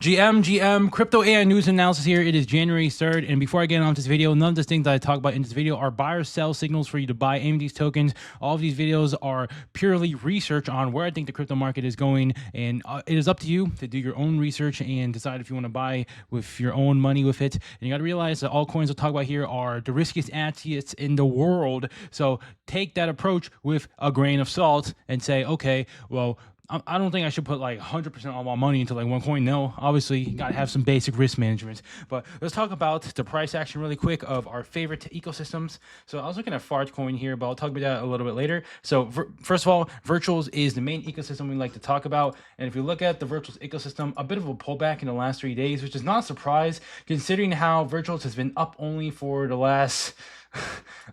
GM, crypto AI news analysis here. It is January 3rd. And before I get on this video, none of the things that I talk about in this video are buy or sell signals for you to buy any of these tokens. All of these videos are purely research on where I think the crypto market is going. And it is up to you to do your own research and decide if you want to buy with your own money with it. And you got to realize that altcoins we'll talk about here are the riskiest assets in the world. So take that approach with a grain of salt and say, okay, well, I don't think I should put like 100% of my money into like one coin. No, obviously you gotta have some basic risk management. But let's talk about the price action really quick of our favorite ecosystems. So I was looking at Fartcoin here, but I'll talk about that a little bit later. So first of all, Virtuals is the main ecosystem we like to talk about. And if you look at the Virtuals ecosystem, a bit of a pullback in the last 3 days, which is not a surprise considering how Virtuals has been up only for the last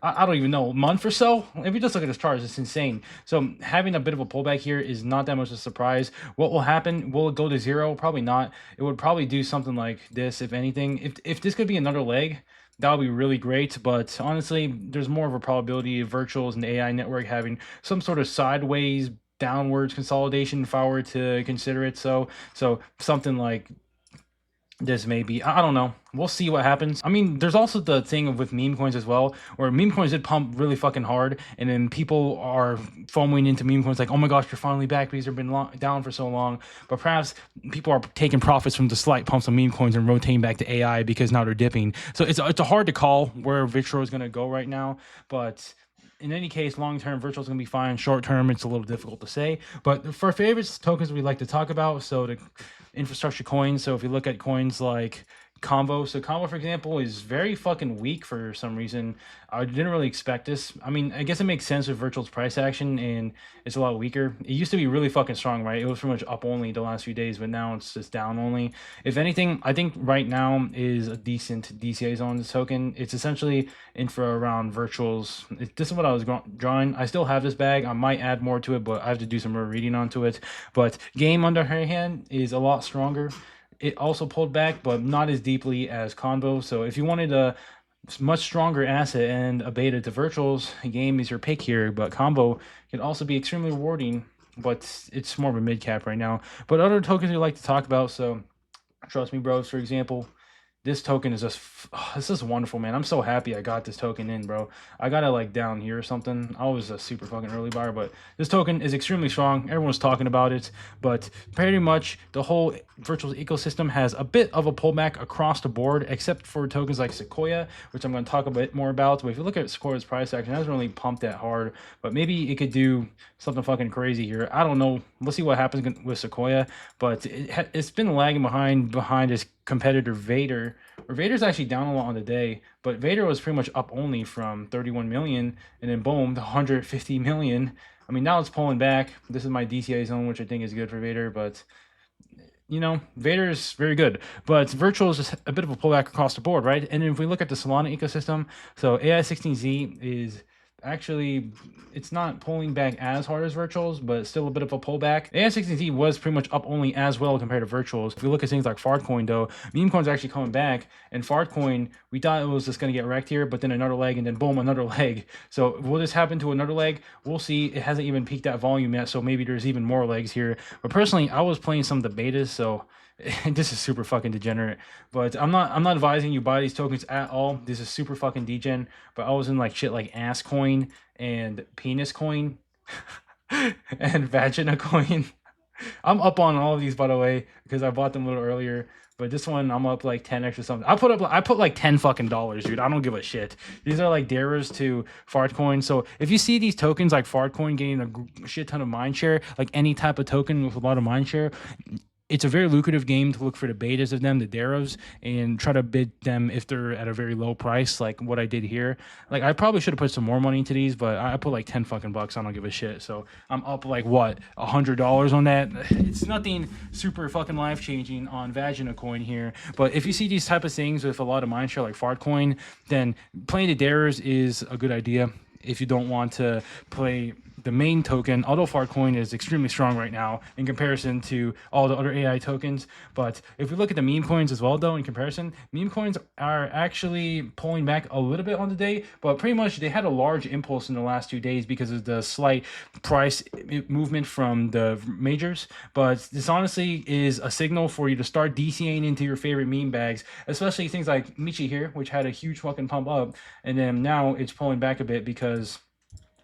I don't even know, a month or so. If you just look at this chart, it's insane. So having a bit of a pullback here is not that much of a surprise. What will happen? Will it go to zero? Probably not. It would probably do something like this, if anything. If this could be another leg, that would be really great. But honestly, there's more of a probability of Virtuals and the AI network having some sort of sideways downwards consolidation if I were to consider it. So something like this maybe, I don't know, we'll see what happens. I mean, there's also the thing with meme coins as well, where meme coins did pump really fucking hard, and then people are foaming into meme coins like, oh my gosh, you're finally back because they've been down for so long. But perhaps people are taking profits from the slight pumps of meme coins and rotating back to AI because now they're dipping. So it's hard to call where Victor is going to go right now, but in any case, long-term, Virtual is going to be fine. Short-term, it's a little difficult to say. But for favorites tokens we like to talk about, so the infrastructure coins. So if you look at coins like Convo, so Convo, for example, is very fucking weak for some reason. I didn't really expect this. I mean, I guess it makes sense with Virtual's price action, and it's a lot weaker. It used to be really fucking strong, right? It was pretty much up only the last few days, but now it's just down only. If anything, I think right now is a decent DCA zone this token. It's essentially infra around Virtuals. This is what I was drawing. I still have this bag. I might add more to it, but I have to do some more reading onto it. But Game, on the other hand, is a lot stronger. It also pulled back, but not as deeply as Convo. So if you wanted a much stronger asset and a beta to Virtuals, Game is your pick here. But Convo can also be extremely rewarding, but it's more of a mid cap right now. But other tokens we like to talk about, so Trust Me Bros, for example. This token is just, this is wonderful, man. I'm so happy I got this token in, bro. I got it like down here or something. I was a super fucking early buyer, but this token is extremely strong. Everyone's talking about it, but pretty much the whole Virtual ecosystem has a bit of a pullback across the board, except for tokens like Sequoia, which I'm going to talk a bit more about. But if you look at Sequoia's price action, it hasn't really pumped that hard, but maybe it could do something fucking crazy here. I don't know. Let's see what happens with Sequoia, but it's been lagging behind its competitor Vader, where Vader's actually down a lot on the day, but Vader was pretty much up only from 31 million and then boom to 150 million. I mean, now it's pulling back. This is my DCA zone, which I think is good for Vader, but you know, Vader is very good, but Virtual is just a bit of a pullback across the board, right? And if we look at the Solana ecosystem, so AI16Z is actually, it's not pulling back as hard as Virtuals, but still a bit of a pullback. AI16Z was pretty much up only as well compared to Virtuals. If you look at things like Fartcoin, though, meme coin's actually coming back, and Fartcoin, we thought it was just going to get wrecked here, but then another leg, and then boom, another leg. So will this happen to another leg? We'll see. It hasn't even peaked that volume yet, so maybe there's even more legs here. But personally, I was playing some of the betas, so this is super fucking degenerate, but I'm not advising you buy these tokens at all. This is super fucking degen, but I was in like shit like ass coin and penis coin and vagina coin. I'm up on all of these, by the way, because I bought them a little earlier, but this one I'm up like 10x or something. I put like 10 fucking dollars, dude. I don't give a shit. These are like dares to Fartcoin. So if you see these tokens like Fartcoin getting a shit ton of mindshare, like any type of token with a lot of mindshare, it's a very lucrative game to look for the betas of them, the DAOs, and try to bid them if they're at a very low price, like what I did here. Like, I probably should have put some more money into these, but I put like 10 fucking bucks. I don't give a shit. So I'm up like, what, $100 on that? It's nothing super fucking life-changing on Vagina Coin here. But if you see these type of things with a lot of mindshare like Fartcoin, then playing the DAOs is a good idea if you don't want to play the main token, although Farcoin is extremely strong right now in comparison to all the other AI tokens. But if we look at the meme coins as well, though, in comparison, meme coins are actually pulling back a little bit on the day, but pretty much they had a large impulse in the last 2 days because of the slight price movement from the majors. But this honestly is a signal for you to start DCAing into your favorite meme bags, especially things like Michi here, which had a huge fucking pump up, and then now it's pulling back a bit because,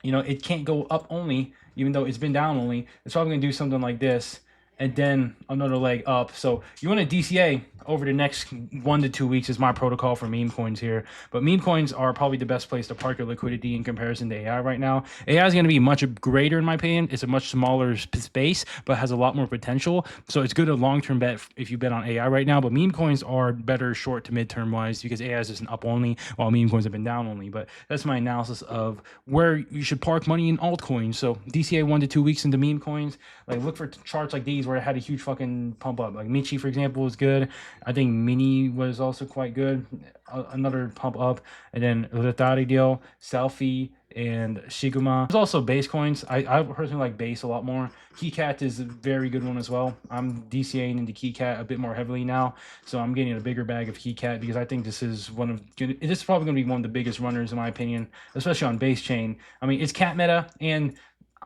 you know, it can't go up only, even though it's been down only. It's probably gonna do something like this and then another leg up. So you want to DCA over the next 1 to 2 weeks is my protocol for meme coins here. But meme coins are probably the best place to park your liquidity in comparison to AI right now. AI is going to be much greater in my opinion. It's a much smaller space, but has a lot more potential. So it's good a long-term bet if you bet on AI right now. But meme coins are better short to mid-term wise because AI is just an up only, while meme coins have been down only. But that's my analysis of where you should park money in altcoins. So DCA 1 to 2 weeks into meme coins. Like look for charts like these where it had a huge fucking pump up. Like Michi, for example, was good. I think Mini was also quite good. Another pump up. And then Latari deal, Selfie, and Shiguma. There's also base coins. I personally like base a lot more. KeyCat is a very good one as well. I'm DCAing into KeyCat a bit more heavily now, so I'm getting a bigger bag of KeyCat because I think this is probably going to be one of the biggest runners in my opinion, especially on base chain. I mean, it's cat meta, and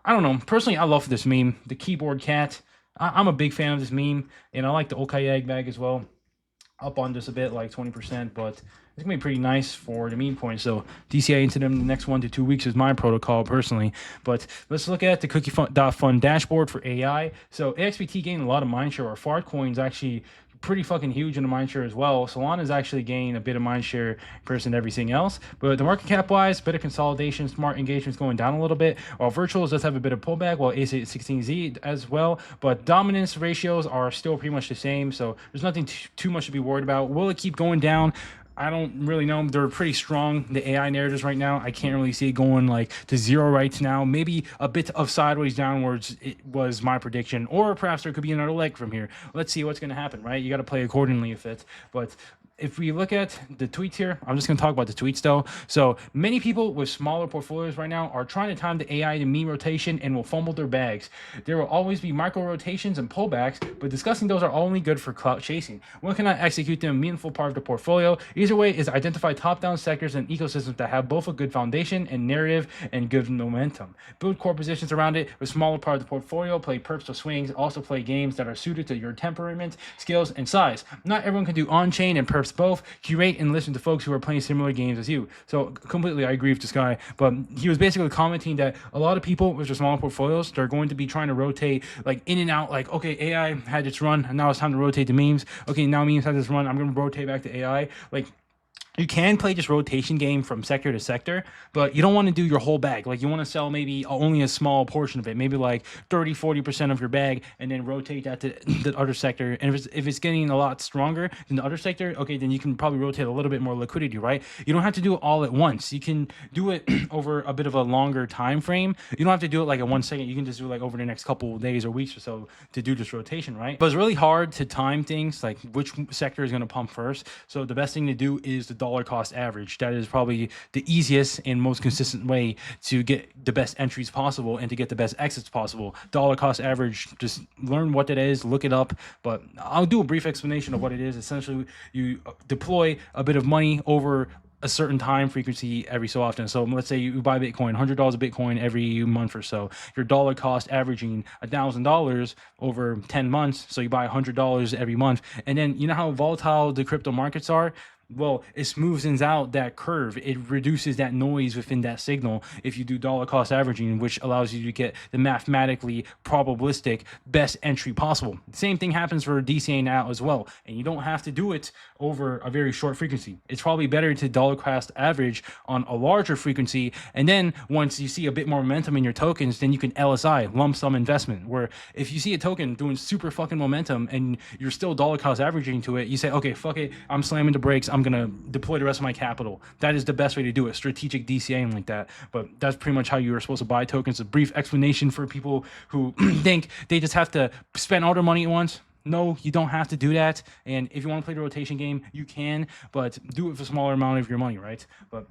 I don't know. Personally, I love this meme, the keyboard cat. I'm a big fan of this meme, and I like the Okayag bag as well. Up on just a bit, like 20%, but it's gonna be pretty nice for the meme coins. So DCA into them the next 1 to 2 weeks is my protocol personally. But let's look at the cookie.fund dashboard for AI. So AXBT gained a lot of mindshare. Our Farcoin's actually pretty fucking huge in the mindshare as well. Solana is actually gaining a bit of mindshare in comparison to everything else. But the market cap wise, bit of consolidation, smart engagement's going down a little bit. While virtuals does have a bit of pullback, while A16Z as well. But dominance ratios are still pretty much the same. So there's nothing too much to be worried about. Will it keep going down? I don't really know. They're pretty strong, the AI narratives right now. I can't really see it going like to zero right now. Maybe a bit of sideways downwards it was my prediction, or perhaps there could be another leg from here. Let's see what's going to happen, right? You got to play accordingly with it. But if we look at the tweets here, I'm just going to talk about the tweets though. So many people with smaller portfolios right now are trying to time the AI to meme rotation and will fumble their bags. There will always be micro rotations and pullbacks, but discussing those are only good for clout chasing. When can I execute them a meaningful part of the portfolio? Either way is identify top-down sectors and ecosystems that have both a good foundation and narrative and good momentum. Build core positions around it with smaller part of the portfolio. Play perps or swings. Also play games that are suited to your temperament, skills, and size. Not everyone can do on-chain and perps both. Curate and listen to folks who are playing similar games as you. So completely I agree with this guy, but he was basically commenting that a lot of people with their smaller portfolios, they're going to be trying to rotate like in and out, like, okay, AI had its run and now it's time to rotate to memes. Okay, now memes had this run, I'm going to rotate back to AI. Like, you can play this rotation game from sector to sector, but you don't want to do your whole bag. Like you want to sell maybe only a small portion of it, maybe like 30-40% of your bag, and then rotate that to the other sector. And if it's getting a lot stronger than the other sector, okay, then you can probably rotate a little bit more liquidity, right? You don't have to do it all at once. You can do it over a bit of a longer time frame. You don't have to do it like in 1 second. You can just do it like over the next couple of days or weeks or so to do this rotation, right? But it's really hard to time things, like which sector is going to pump first. So the best thing to do is the dollar cost average. That is probably the easiest and most consistent way to get the best entries possible and to get the best exits possible. Dollar cost average, just learn what it is, look it up, but I'll do a brief explanation of what it is. Essentially, you deploy a bit of money over a certain time frequency every so often. So let's say you buy Bitcoin, $100 of Bitcoin every month or so. Your dollar cost averaging $1,000 over 10 months. So you buy $100 every month. And then you know how volatile the crypto markets are? Well, it smooths out that curve. It reduces that noise within that signal if you do dollar cost averaging, which allows you to get the mathematically probabilistic best entry possible. The same thing happens for DCA now as well. And you don't have to do it over a very short frequency. It's probably better to dollar cost average on a larger frequency. And then once you see a bit more momentum in your tokens, then you can LSI, lump sum investment, where if you see a token doing super fucking momentum and you're still dollar cost averaging to it, you say, okay, fuck it, I'm slamming the brakes. I'm going to deploy the rest of my capital. That is the best way to do it, strategic DCAing like that. But that's pretty much how you are supposed to buy tokens. A brief explanation for people who think they just have to spend all their money at once. No, you don't have to do that. And if you want to play the rotation game, you can, but do it with a smaller amount of your money, right? But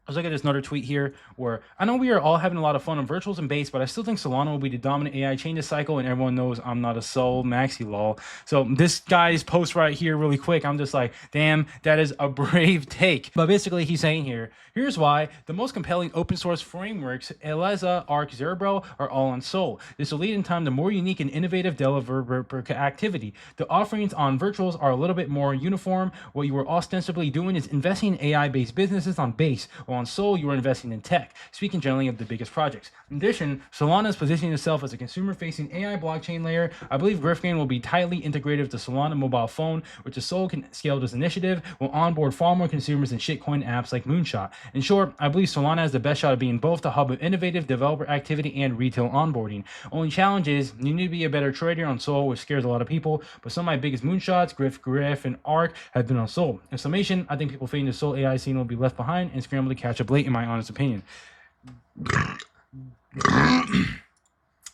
Let's look at this another tweet here where I know we are all having a lot of fun on virtuals and base, but I still think Solana will be the dominant AI chain this cycle, and everyone knows I'm not a soul maxi lol. So this guy's post right here really quick, I'm just like, damn, that is a brave take. But basically he's saying here, here's why the most compelling open source frameworks, Eliza, Arc, Cerebro, are all on Sol. This will lead in time to more unique and innovative developer activity. The offerings on virtuals are a little bit more uniform. What you were ostensibly doing is investing in AI-based businesses on base, while on Sol, you are investing in tech, speaking generally of the biggest projects. In addition, Solana is positioning itself as a consumer-facing AI blockchain layer. I believe Griffgain will be tightly integrated with the Solana mobile phone, which the Sol can scale this initiative, will onboard far more consumers than shitcoin apps like Moonshot. In short, I believe Solana has the best shot of being both the hub of innovative developer activity and retail onboarding. Only challenge is, you need to be a better trader on Sol, which scares a lot of people, but some of my biggest moonshots, Griff, and Arc, have been on Sol. In summation, I think people fading the Sol AI scene will be left behind and scramble to catch up late, in my honest opinion.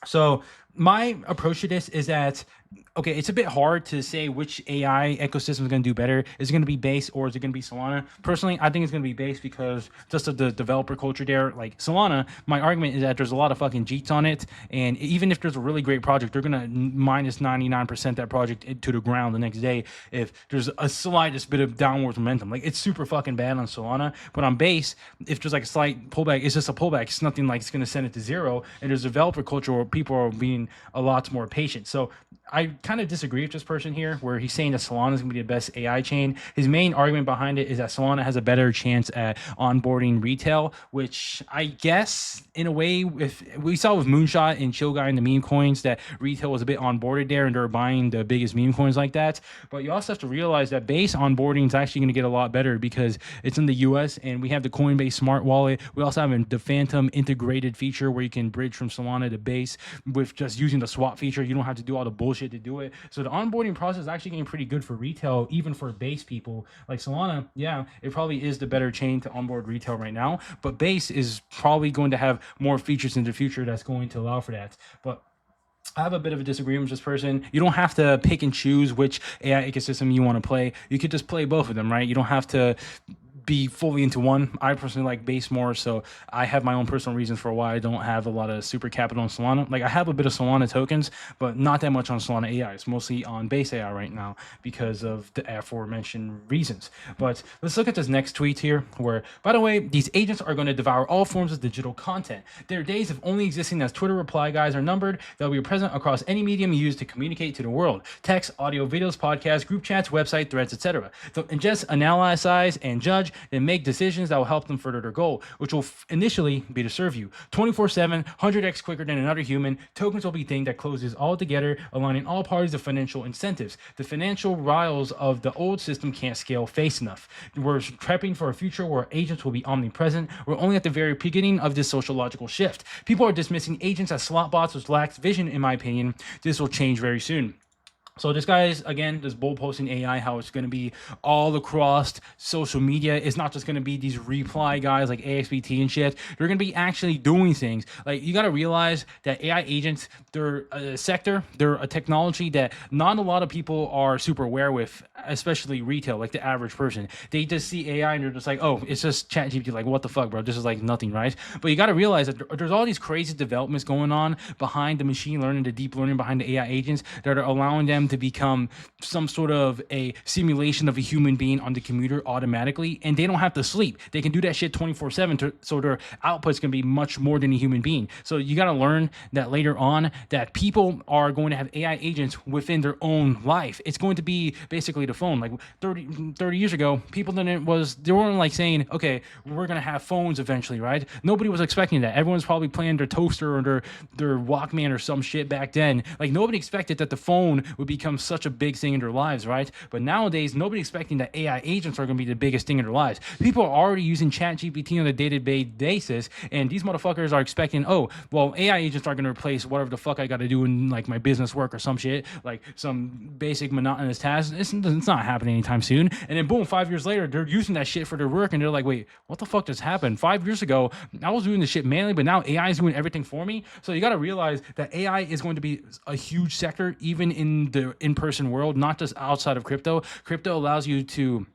So my approach to this is that, okay, it's a bit hard to say which AI ecosystem is going to do better. Is it going to be Base or is it going to be Solana? Personally, I think it's going to be Base because just of the developer culture there. Like Solana, my argument is that there's a lot of fucking cheats on it, and even if there's a really great project, they're going to minus 99% that project to the ground the next day if there's a slightest bit of downward momentum. Like it's super fucking bad on Solana, but on Base, if there's like a slight pullback, it's just a pullback. It's nothing like it's going to send it to zero, and there's a developer culture where people are being a lot more patient. So I kind of disagree with this person here, where he's saying that Solana is going to be the best AI chain. His main argument behind it is that Solana has a better chance at onboarding retail, which I guess in a way, if we saw with Moonshot and Chill Guy and the meme coins, that retail was a bit onboarded there and they're buying the biggest meme coins like that. But you also have to realize that base onboarding is actually going to get a lot better because it's in the US and we have the Coinbase Smart Wallet. We also have the Phantom integrated feature where you can bridge from Solana to base with just using the swap feature. You don't have to do all the bullshit to do it. So the onboarding process is actually getting pretty good for retail, even for base people. Like Solana, yeah, it probably is the better chain to onboard retail right now, but base is probably going to have more features in the future that's going to allow for that. But I have a bit of a disagreement with this person. You don't have to pick and choose which AI ecosystem you want to play. You could just play both of them, right? You don't have to be fully into one. I personally like base more, so I have my own personal reasons for why I don't have a lot of super capital on Solana. Like I have a bit of Solana tokens, but not that much on Solana AI. It's mostly on base AI right now because of the aforementioned reasons. But let's look at this next tweet here where, by the way, these agents are going to devour all forms of digital content. Their days of only existing as Twitter reply guys are numbered. They'll be present across any medium used to communicate to the world: text, audio, videos, podcasts, group chats, website, threads, etc. They'll ingest, analyze, and judge, then make decisions that will help them further their goal, which will initially be to serve you 24/7, 100x quicker than another human. Tokens will be thing that closes all together, aligning all parties of financial incentives. The financial riles of the old system can't scale fast enough. We're prepping for a future where agents will be omnipresent. We're only at the very beginning of this sociological shift. People are dismissing agents as slot bots, which lacks vision, in my opinion. This will change very soon. So this guy is, again, this bull posting AI, how it's going to be all across social media. It's not just going to be these reply guys like AXBT and shit. They're going to be actually doing things. Like, you got to realize that AI agents, they're a sector, they're a technology that not a lot of people are super aware with, especially retail, like the average person. They just see AI and they're just like, oh, it's just ChatGPT. Like, what the fuck, bro? This is like nothing, right? But you got to realize that there's all these crazy developments going on behind the machine learning, the deep learning behind the AI agents that are allowing them to become some sort of a simulation of a human being on the computer automatically, and they don't have to sleep. They can do that shit 24/7, so their output's gonna be much more than a human being. So you got to learn that later on that people are going to have AI agents within their own life. It's going to be basically the phone. Like 30 years ago, people they weren't like saying, okay, we're gonna have phones eventually, right? Nobody was expecting that. Everyone's probably playing their toaster or their Walkman or some shit back then. Like, nobody expected that the phone would become such a big thing in their lives, right? But nowadays, nobody expecting that AI agents are going to be the biggest thing in their lives. People are already using ChatGPT on a day-to-day basis, and these motherfuckers are expecting, oh, well, AI agents are going to replace whatever the fuck I got to do in like my business work or some shit, like some basic monotonous tasks. It's not happening anytime soon. And then boom, 5 years later, they're using that shit for their work, and they're like, wait, what the fuck just happened? 5 years ago, I was doing this shit manually, but now AI is doing everything for me. So you got to realize that AI is going to be a huge sector, even in the in-person world, not just outside of crypto. Crypto allows you to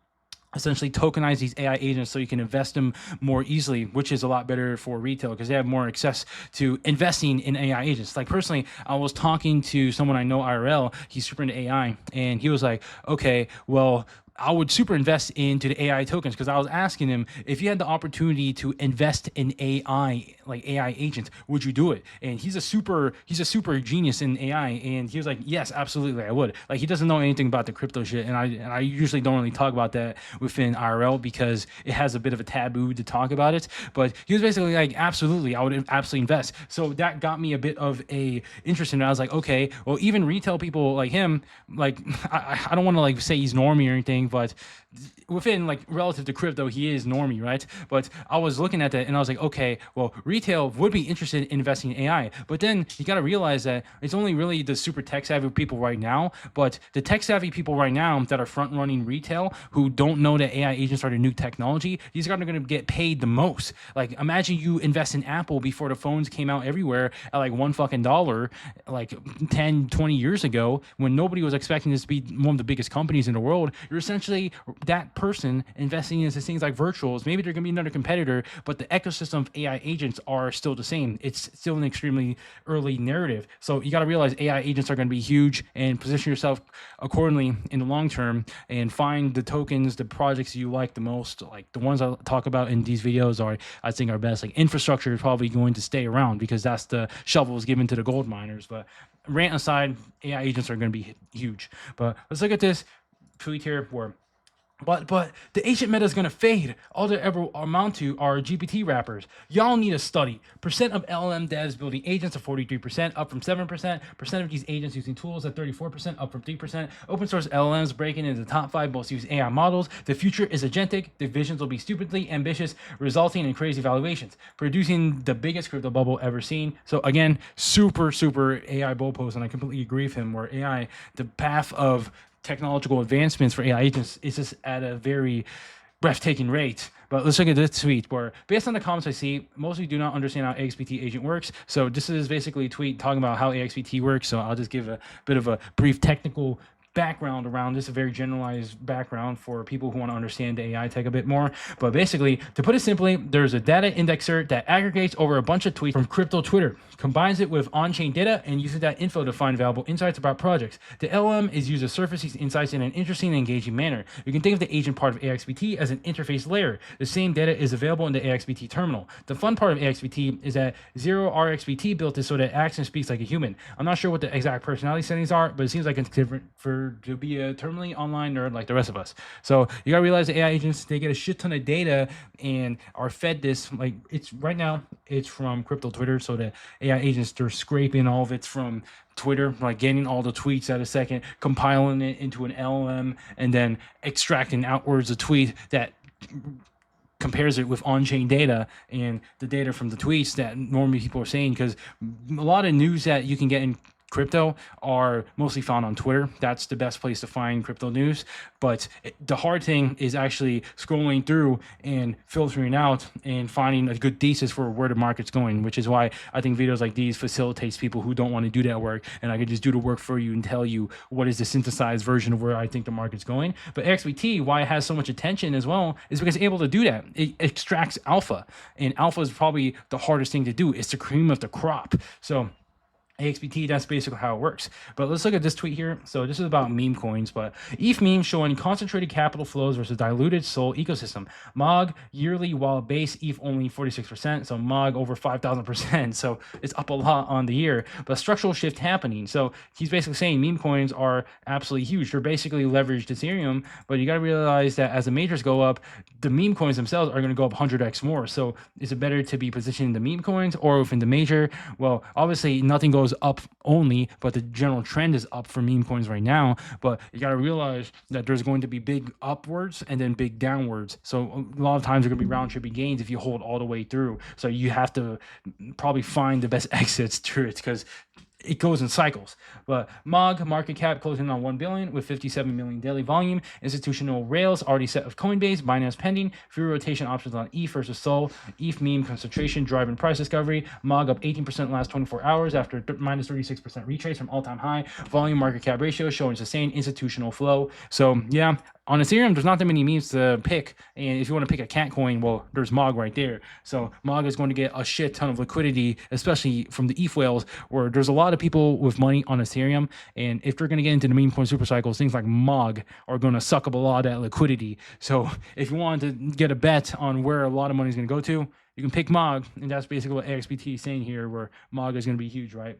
essentially tokenize these AI agents so you can invest them more easily, which is a lot better for retail because they have more access to investing in AI agents. Like personally, I was talking to someone I know IRL, he's super into AI, and he was like, okay, well, I would super invest into the AI tokens because I was asking him if you had the opportunity to invest in AI, like AI agents, would you do it? And he's a super genius in AI, and he was like, yes, absolutely, I would. Like he doesn't know anything about the crypto shit, and I usually don't really talk about that within IRL because it has a bit of a taboo to talk about it. But he was basically like, absolutely, I would absolutely invest. So that got me a bit of a interest in it. I was like, okay, well, even retail people like him, like I don't want to like say he's normie or anything, but within like relative to crypto, he is normie, right? But I was looking at that and I was like, okay, well, retail would be interested in investing in AI, but then you got to realize that it's only really the super tech savvy people right now. But the tech savvy people right now that are front running retail who don't know that AI agents are the new technology, these guys are going to get paid the most. Like imagine you invest in Apple before the phones came out everywhere at like $1 like 10, 20 years ago, when nobody was expecting this to be one of the biggest companies in the world. You're essentially that person investing into things like virtuals. Maybe they're going to be another competitor, but the ecosystem of AI agents are still the same. It's still an extremely early narrative. So you got to realize AI agents are going to be huge, and position yourself accordingly in the long term and find the tokens, the projects you like the most. Like the ones I talk about in these videos are, I think, are best. Like infrastructure is probably going to stay around because that's the shovels given to the gold miners. But rant aside, AI agents are going to be huge. But let's look at this tweet here where but the agent meta is going to fade. All they ever amount to are GPT wrappers. Y'all need to study. Percent of LLM devs building agents at 43%, up from 7%. Percent of these agents using tools at 34%, up from 3%. Open source LLMs breaking into the top 5 most used AI models. The future is agentic. The visions will be stupidly ambitious, resulting in crazy valuations, producing the biggest crypto bubble ever seen. So again, super AI bull post, and I completely agree with him. Where AI, the path of technological advancements for AI agents is just at a very breathtaking rate. But let's look at this tweet where, based on the comments I see, mostly do not understand how AXPT agent works. So this is basically a tweet talking about how AXPT works. So I'll just give a bit of a brief technical background around this, a very generalized background for people who want to understand the AI tech a bit more. But basically, to put it simply, there's a data indexer that aggregates over a bunch of tweets from crypto Twitter, combines it with on-chain data, and uses that info to find valuable insights about projects. The LM is used to surface these insights in an interesting and engaging manner. You can think of the agent part of AXPT as an interface layer. The same data is available in the AXPT terminal. The fun part of AXPT is that zero RXPT built it so that it acts and speaks like a human. I'm not sure what the exact personality settings are, but it seems like it's different to be a terminally online nerd like the rest of us. So you gotta realize the AI agents, they get a shit ton of data and are fed this. Like it's right now, it's from crypto Twitter. So the AI agents, they're scraping all of it from Twitter, like getting all the tweets at a second, compiling it into an LLM, and then extracting outwards a tweet that compares it with on-chain data and the data from the tweets that normally people are saying. Because a lot of news that you can get in crypto are mostly found on Twitter. That's the best place to find crypto news. But the hard thing is actually scrolling through and filtering out and finding a good thesis for where the market's going, which is why I think videos like these facilitates people who don't want to do that work, and I can just do the work for you and tell you what is the synthesized version of where I think the market's going. But XBT, why it has so much attention as well, is because it's able to do that. It extracts alpha, and alpha is probably the hardest thing to do. It's the cream of the crop. So AXPT, that's basically how it works. But let's look at this tweet here. So this is about meme coins, but ETH meme showing concentrated capital flows versus diluted SOL ecosystem. MOG yearly, while base ETH only 46%. So MOG over 5,000%. So it's up a lot on the year, but structural shift happening. So he's basically saying meme coins are absolutely huge. They're basically leveraged Ethereum, but you got to realize that as the majors go up, the meme coins themselves are going to go up 100x more. So is it better to be positioned in the meme coins or within the major? Well, obviously nothing goes up only, but the general trend is up for meme coins right now. But you got to realize that there's going to be big upwards and then big downwards. So a lot of times there are going to be round tripping gains if you hold all the way through. So you have to probably find the best exits through it, because it goes in cycles. But MOG market cap closing on 1 billion with 57 million daily volume. Institutional rails already set with Coinbase, Binance pending. Free rotation options on ETH versus SOL. ETH meme concentration driving price discovery. MOG up 18% last 24 hours after minus 36% retrace from all-time high. Volume market cap ratio showing sustained institutional flow. So yeah, on Ethereum, there's not that many memes to pick. And if you want to pick a cat coin, well, there's MOG right there. So MOG is going to get a shit ton of liquidity, especially from the ETH whales, where there's a lot of people with money on Ethereum. And if they're going to get into the meme coin super cycles, things like MOG are going to suck up a lot of that liquidity. So if you want to get a bet on where a lot of money is going to go to, you can pick MOG. And that's basically what AXBT is saying here, where MOG is going to be huge, right?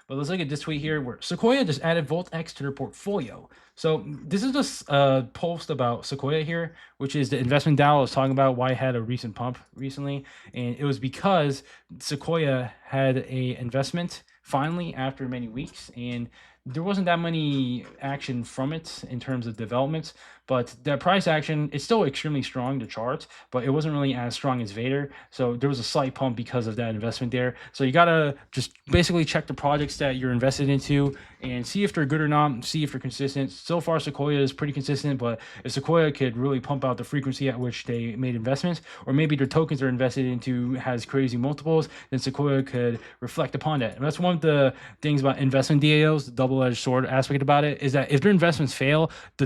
But let's look at this tweet here where Sequoia just added VoltX to their portfolio. So this is just a post about Sequoia here, which is the investment DAO I was talking about, why it had a recent pump recently. And it was because Sequoia had a investment finally after many weeks, and there wasn't that many action from it in terms of developments, but the price action is still extremely strong, the chart, but it wasn't really as strong as Vader. So there was a slight pump because of that investment there. So you got to just basically check the projects that you're invested into and see if they're good or not, see if they're consistent. So far, Sequoia is pretty consistent, but if Sequoia could really pump out the frequency at which they made investments, or maybe their tokens they're invested into has crazy multiples, then Sequoia could reflect upon that. And that's one of the things about investment DAOs, the double-edged sword aspect about it, is that if their investments fail, the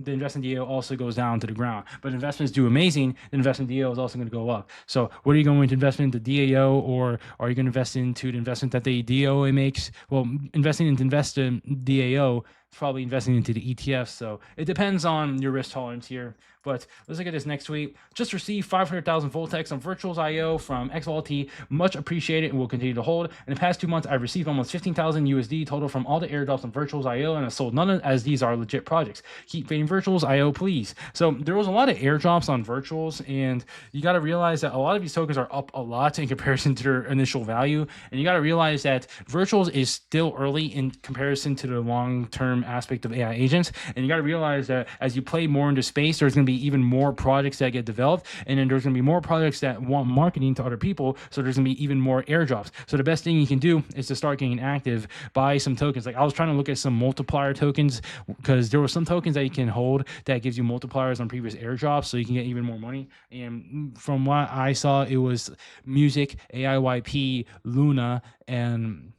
investment DAO also goes down to the ground. But investments do amazing, the investment DAO is also going to go up. So what are you going to invest into, DAO, or are you going to invest into the investment that the DAO makes? Well, investing into DAO, probably investing into the ETF. So it depends on your risk tolerance here. But let's look at this next tweet. Just received 500,000 VoltX on Virtuals.io from XLT. Much appreciated and will continue to hold. In the past 2 months, I've received almost 15,000 USD total from all the airdrops on Virtuals.io, and I sold none as these are legit projects. Keep fading Virtuals.io, please. So there was a lot of airdrops on Virtuals, and you got to realize that a lot of these tokens are up a lot in comparison to their initial value. And you got to realize that Virtuals is still early in comparison to the long-term aspect of AI agents. And you got to realize that as you play more into space, there's going to be even more projects that get developed, and then there's going to be more projects that want marketing to other people, so there's going to be even more airdrops. So the best thing you can do is to start getting active, buy some tokens. Like I was trying to look at some multiplier tokens, because there were some tokens that you can hold that gives you multipliers on previous airdrops, so you can get even more money. And from what I saw, it was Music, AIYP, Luna, and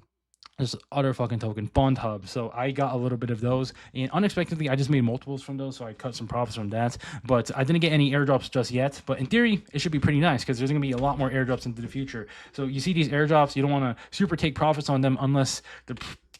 this other fucking token, Bond Hub. So I got a little bit of those, and unexpectedly I just made multiples from those, so I cut some profits from that. But I didn't get any airdrops just yet, but in theory it should be pretty nice, because there's gonna be a lot more airdrops into the future. So you see these airdrops, you don't want to super take profits on them unless the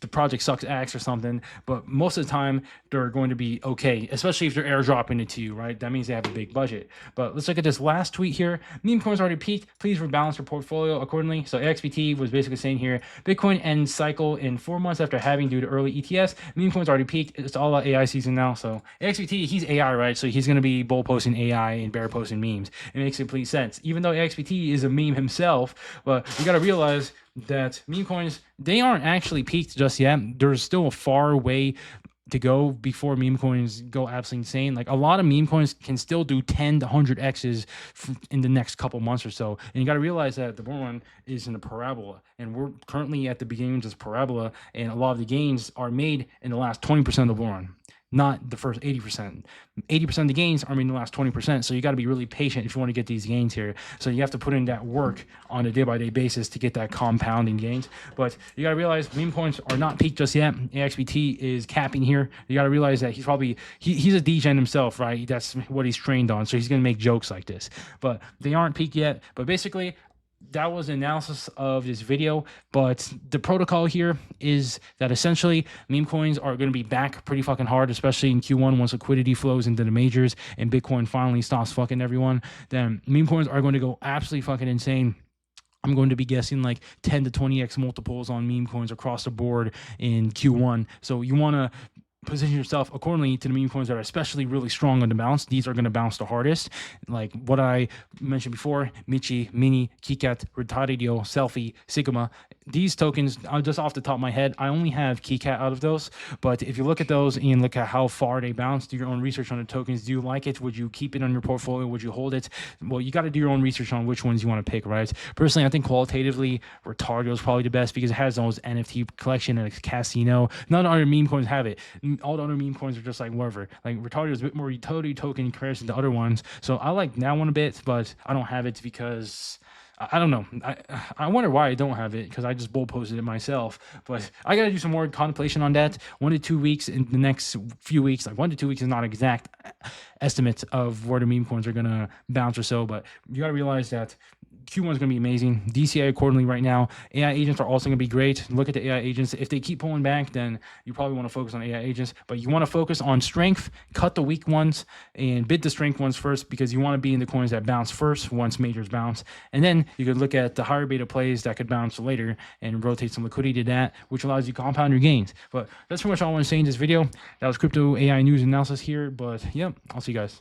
project sucks ass or something, but most of the time they're going to be okay, especially if they're airdropping it to you, right? That means they have a big budget. But let's look at this last tweet here. Meme coins already peaked. Please rebalance your portfolio accordingly. So AXBT was basically saying here, Bitcoin ends cycle in 4 months after having due to early ETS. Meme coins already peaked. It's all about AI season now. So AXBT, he's AI, right? So he's going to be bull posting AI and bear posting memes. It makes complete sense. Even though AXBT is a meme himself, but you got to realize that meme coins, they aren't actually peaked just yet. There's still a far way to go before meme coins go absolutely insane. Like a lot of meme coins can still do 10 to 100 X's in the next couple months or so. And you got to realize that the bull run is in a parabola, and we're currently at the beginning of this parabola, and a lot of the gains are made in the last 20% of the bull run, not the first 80%. 80% of the gains are made in the last 20%. So you got to be really patient if you want to get these gains here. So you have to put in that work on a day-by-day basis to get that compounding gains. But you got to realize meme coins are not peaked just yet. AXBT is capping here. You got to realize that he's probably, he's a degen himself, right? That's what he's trained on. So he's going to make jokes like this. But they aren't peaked yet. But basically, that was an analysis of this video, but the protocol here is that essentially meme coins are going to be back pretty fucking hard, especially in Q1 once liquidity flows into the majors and Bitcoin finally stops fucking everyone. Then meme coins are going to go absolutely fucking insane. I'm going to be guessing like 10 to 20x multiples on meme coins across the board in Q1. So you want to position yourself accordingly to the meme coins that are especially really strong on the bounce. These are going to bounce the hardest. Like what I mentioned before, Michi, Mini, Kikat, Retario, Selfie, Sigma. These tokens, just off the top of my head, I only have Kikat out of those. But if you look at those and look at how far they bounce, do your own research on the tokens. Do you like it? Would you keep it on your portfolio? Would you hold it? Well, you got to do your own research on which ones you want to pick, right? Personally, I think qualitatively, Retario is probably the best because it has those NFT collection and casino. None of other meme coins have it. All the other meme coins are just like whatever. Like Retario is a bit more utility token in comparison to other ones. So I like that one a bit, but I don't have it because I don't know. I wonder why I don't have it, because I just bull posted it myself. But I got to do some more contemplation on that. 1 to 2 weeks in the next few weeks. Like 1 to 2 weeks is not exact estimates of where the meme coins are going to bounce or so. But you got to realize that Q1 is going to be amazing. DCI accordingly right now. AI agents are also going to be great. Look at the AI agents. If they keep pulling back, then you probably want to focus on AI agents. But you want to focus on strength, cut the weak ones, and bid the strength ones first, because you want to be in the coins that bounce first once majors bounce. And then you could look at the higher beta plays that could bounce later and rotate some liquidity to that, which allows you to compound your gains. But that's pretty much all I want to say in this video. That was crypto AI news analysis here. But yeah, I'll see you guys.